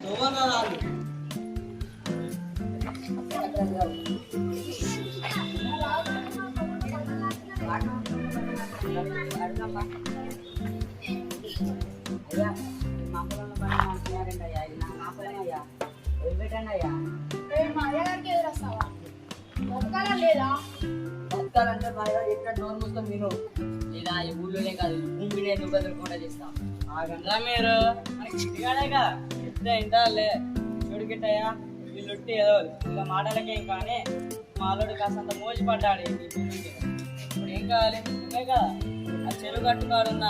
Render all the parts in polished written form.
అయ్యా మా పొలంలో పని అంటున్నారండి అయ్యా, ఇది నా పొలం అయ్యా, వదిలిపెట్టండి అయ్యా. మా అయ్యగారికి ఎదురొస్తావా? బతకాలా లేదా? బతకాలంటే మా అయ్య ఎక్కడ నోరు మొత్తం విను, లేదా ఈ ఊళ్ళోనే కాదు భూమిని ఎందుకు బదులుకుండా చేస్తాం. ఆగండ్రా మీరు, మనకి ఇంటికాడేగా చెప్తే ఇంటారులే. చూడు గిట్టయ్యా, వీళ్ళొట్టి ఏదో ఇలా మాటలకేం కానీ మా అల్లుడు కాస్తంత మోజుపడ్డాడు ఈ భూమికి. ఇప్పుడు ఏం కావాలి? నువ్వే కదా ఆ చెరువు కట్టుకాడున్న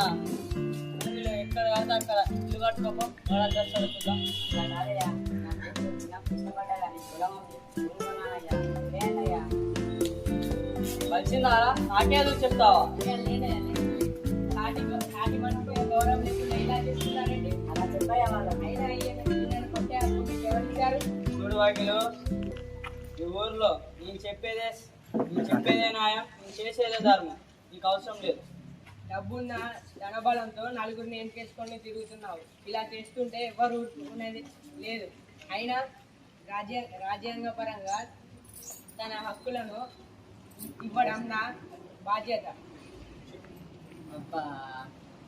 భూమిలో ఎక్కడ కాదు అక్కడ ఇల్లు కట్టుకోపో, వాడు చేస్తాడు చూద్దాం. ఇలా కాదయ్యా, నాకు చిన్నప్పుడు ఇష్టపడ్డా కానీ పొలం ఊరుకున్నానయ్యా, లేదయ్యా. వచ్చిందారా? నాకే ఎదురు చెప్తావా? నాటి మనకు గౌరవం లేకుండా ఇలా చేస్తున్నారండి. అలా చెప్పయ్యా వాళ్ళు. అయినా ఈయన కొట్టే హక్కు మీకు ఎవరు ఇచ్చారు? చూడు వాకిలు, ఈ ఊర్లో నేను చెప్పేదే న్యాయం, నేను చేసేదే ధర్మం, నీకు అవసరం లేదు. డబ్బున్న ధనబలంతో నలుగురిని ఎన్కేసుకొని తిరుగుతున్నావు. ఇలా చేస్తుంటే ఎవరు ఊరుకునేది లేదు. అయినా రాజ్యాంగ పరంగా తన హక్కులను ఇవ్వడం నా బాధ్యత. అబ్బా,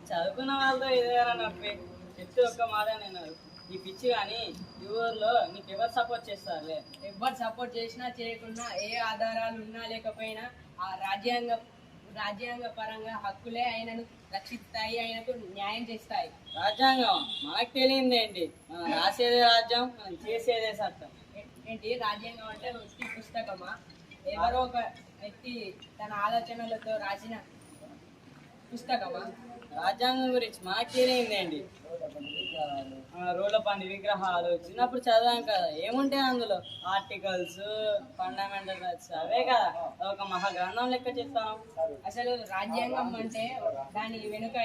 చదువుకున్న వాళ్ళతో ఇదేనా నొప్పి? చెప్తే ఒక్క మాట నేను ఈ పిచ్చి కానీ ఈ ఊర్లో నీకు ఎవరు సపోర్ట్ చేస్తారులే. ఎవరు సపోర్ట్ చేసినా చేయకున్నా, ఏ ఆధారాలు ఉన్నా లేకపోయినా ఆ రాజ్యాంగ పరంగా హక్కులే ఆయనను రక్షిస్తాయి, ఆయనకు న్యాయం చేస్తాయి. రాజ్యాంగం మనకు తెలియంది ఏంటి? మనం రాసేదే రాజ్యం, మనం చేసేదే చట్టం. ఏంటి రాజ్యాంగం అంటే వ్యక్తి పుస్తకమా? ఎవరో ఒక వ్యక్తి తన ఆలోచనలతో రాసిన పుస్తకమా? రాజ్యాంగం గురించి మనకు తెలియంది ఏంటి? రూల విగ్రహాలు చిన్నప్పుడు చదివాం కదా, ఏముంటాయి అందులో? ఆర్టికల్స్, ఫండమెంటల్ రైట్స్, అవే కదా. ఒక మహాగ్రంథం లెక్క చెప్తాను. అసలు రాజ్యాంగం అంటే దాని వెనుక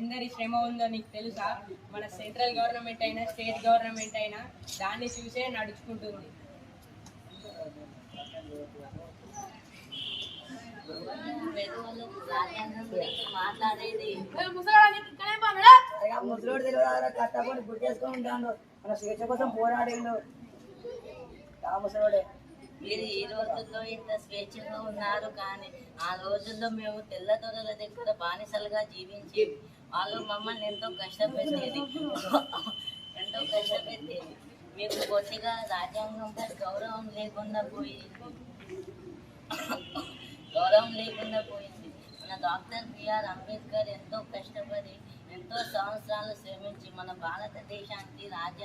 ఎందరి శ్రమ ఉందో నీకు తెలుసా? మన సెంట్రల్ గవర్నమెంట్ అయినా స్టేట్ గవర్నమెంట్ అయినా దాన్ని చూసే నడుచుకుంటుంది. ముసలోడు తెలియదు, కట్టబడి గుర్తేసుకొని ఉంటాడు, మన స్వేచ్ఛ కోసం పోరాడిండు ఆ ముసలోడే. మీరు ఈ రోజుల్లో ఇంత స్వేచ్ఛగా ఉన్నారు, కానీ ఆ రోజుల్లో మేము తెల్ల దొరల దగ్గర బానిసలుగా జీవించి వాళ్ళు మమ్మల్ని ఎంతో కష్టపెట్టేది. మీకు కొద్దిగా రాజ్యాంగంపై గౌరవం లేకుండా పోయింది. మన డాక్టర్ బిఆర్ అంబేద్కర్ ఎంతో కష్టపడి ఎంతో సంవత్సరాలు శ్రమించి మన భారతదేశానికి రాజ్యాంగం